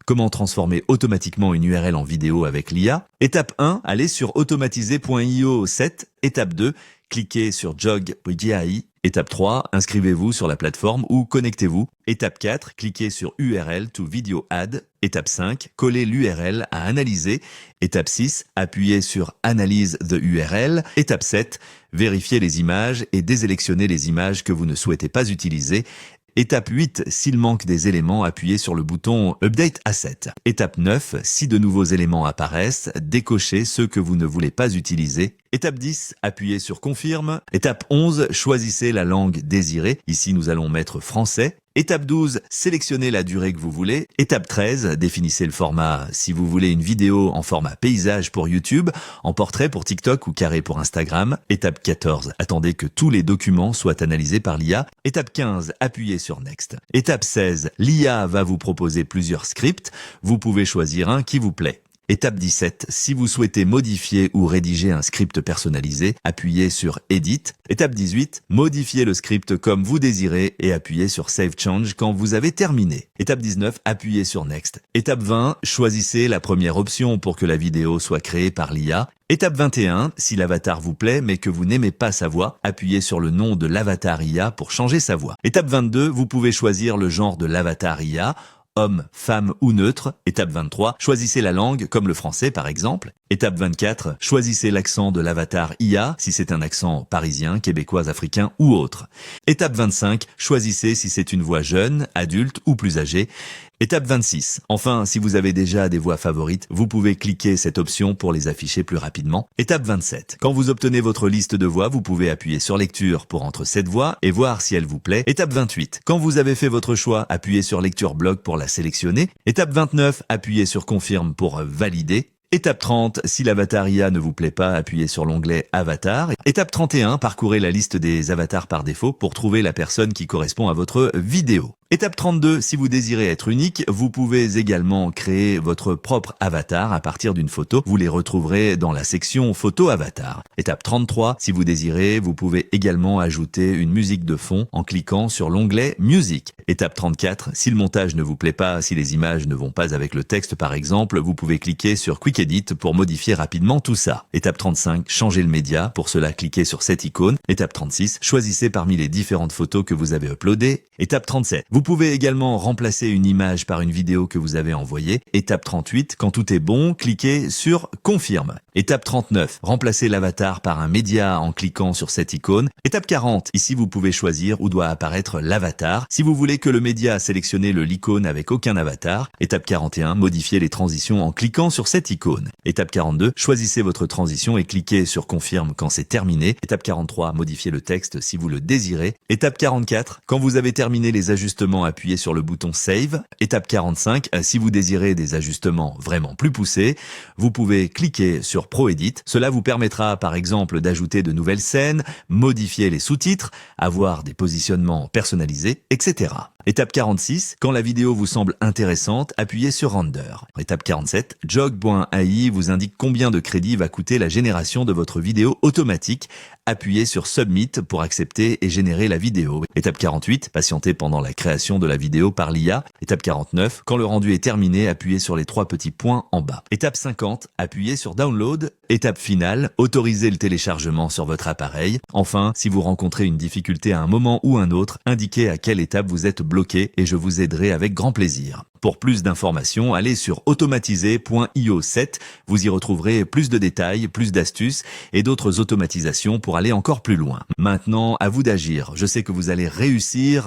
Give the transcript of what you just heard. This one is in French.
Comment transformer automatiquement une URL en vidéo avec l'IA. Étape 1, allez sur automatisé.io 7. Étape 2, cliquez sur Jog.ai. Étape 3, inscrivez-vous sur la plateforme ou connectez-vous. Étape 4, cliquez sur URL to Video Add. Étape 5, collez l'URL à analyser. Étape 6, appuyez sur Analyse the URL. Étape 7, vérifiez les images et désélectionnez les images que vous ne souhaitez pas utiliser. Étape 8, s'il manque des éléments, appuyez sur le bouton Update Asset. Étape 9, si de nouveaux éléments apparaissent, décochez ceux que vous ne voulez pas utiliser. Étape 10, appuyez sur Confirme. Étape 11, choisissez la langue désirée. Ici, nous allons mettre français. Étape 12, sélectionnez la durée que vous voulez. Étape 13, définissez le format si vous voulez une vidéo en format paysage pour YouTube, en portrait pour TikTok ou carré pour Instagram. Étape 14, attendez que tous les documents soient analysés par l'IA. Étape 15, appuyez sur Next. Étape 16, l'IA va vous proposer plusieurs scripts. Vous pouvez choisir un qui vous plaît. Étape 17, si vous souhaitez modifier ou rédiger un script personnalisé, appuyez sur Edit. Étape 18, modifiez le script comme vous désirez et appuyez sur Save Change quand vous avez terminé. Étape 19, appuyez sur Next. Étape 20, choisissez la première option pour que la vidéo soit créée par l'IA. Étape 21, si l'avatar vous plaît mais que vous n'aimez pas sa voix, appuyez sur le nom de l'avatar IA pour changer sa voix. Étape 22, vous pouvez choisir le genre de l'avatar IA, homme, femme ou neutre. Étape 23, choisissez la langue, comme le français par exemple. Étape 24, choisissez l'accent de l'avatar IA, si c'est un accent parisien, québécois, africain ou autre. Étape 25, choisissez si c'est une voix jeune, adulte ou plus âgée. Étape 26. Enfin, si vous avez déjà des voix favorites, vous pouvez cliquer cette option pour les afficher plus rapidement. Étape 27. Quand vous obtenez votre liste de voix, vous pouvez appuyer sur Lecture pour entre cette voix et voir si elle vous plaît. Étape 28. Quand vous avez fait votre choix, appuyez sur Lecture bloc pour la sélectionner. Étape 29. Appuyez sur Confirme pour valider. Étape 30, si l'avatar IA ne vous plaît pas, appuyez sur l'onglet Avatar. Étape 31, parcourez la liste des avatars par défaut pour trouver la personne qui correspond à votre vidéo. Étape 32, si vous désirez être unique, vous pouvez également créer votre propre avatar à partir d'une photo. Vous les retrouverez dans la section Photo Avatar. Étape 33, si vous désirez, vous pouvez également ajouter une musique de fond en cliquant sur l'onglet Music. Étape 34, si le montage ne vous plaît pas, si les images ne vont pas avec le texte par exemple, vous pouvez cliquer sur Quick Edit pour modifier rapidement tout ça. Étape 35, changez le média. Pour cela, cliquez sur cette icône. Étape 36, choisissez parmi les différentes photos que vous avez uploadées. Étape 37, vous pouvez également remplacer une image par une vidéo que vous avez envoyée. Étape 38, quand tout est bon, cliquez sur Confirme. Étape 39, remplacez l'avatar par un média en cliquant sur cette icône. Étape 40, ici vous pouvez choisir où doit apparaître l'avatar. Si vous voulez que le média sélectionne l'icône avec aucun avatar. Étape 41, modifiez les transitions en cliquant sur cette icône. Étape 42, choisissez votre transition et cliquez sur Confirme quand c'est terminé. Étape 43, modifiez le texte si vous le désirez. Étape 44, quand vous avez terminé les ajustements, appuyez sur le bouton Save. Étape 45, si vous désirez des ajustements vraiment plus poussés, vous pouvez cliquer sur Pro Edit. Cela vous permettra par exemple d'ajouter de nouvelles scènes, modifier les sous-titres, avoir des positionnements personnalisés, etc. Étape 46, quand la vidéo vous semble intéressante, appuyez sur Render. Étape 47, Jog.ai vous indique combien de crédits va coûter la génération de votre vidéo automatique. Appuyez sur Submit pour accepter et générer la vidéo. Étape 48, patientez pendant la création de la vidéo par l'IA. Étape 49, quand le rendu est terminé, appuyez sur les 3 petits points en bas. Étape 50, appuyez sur Download. Étape finale, autorisez le téléchargement sur votre appareil. Enfin, si vous rencontrez une difficulté à un moment ou un autre, indiquez à quelle étape vous êtes bloqué et je vous aiderai avec grand plaisir. Pour plus d'informations, allez sur automatisé.io 7. Vous y retrouverez plus de détails, plus d'astuces et d'autres automatisations pour aller encore plus loin. Maintenant, à vous d'agir. Je sais que vous allez réussir.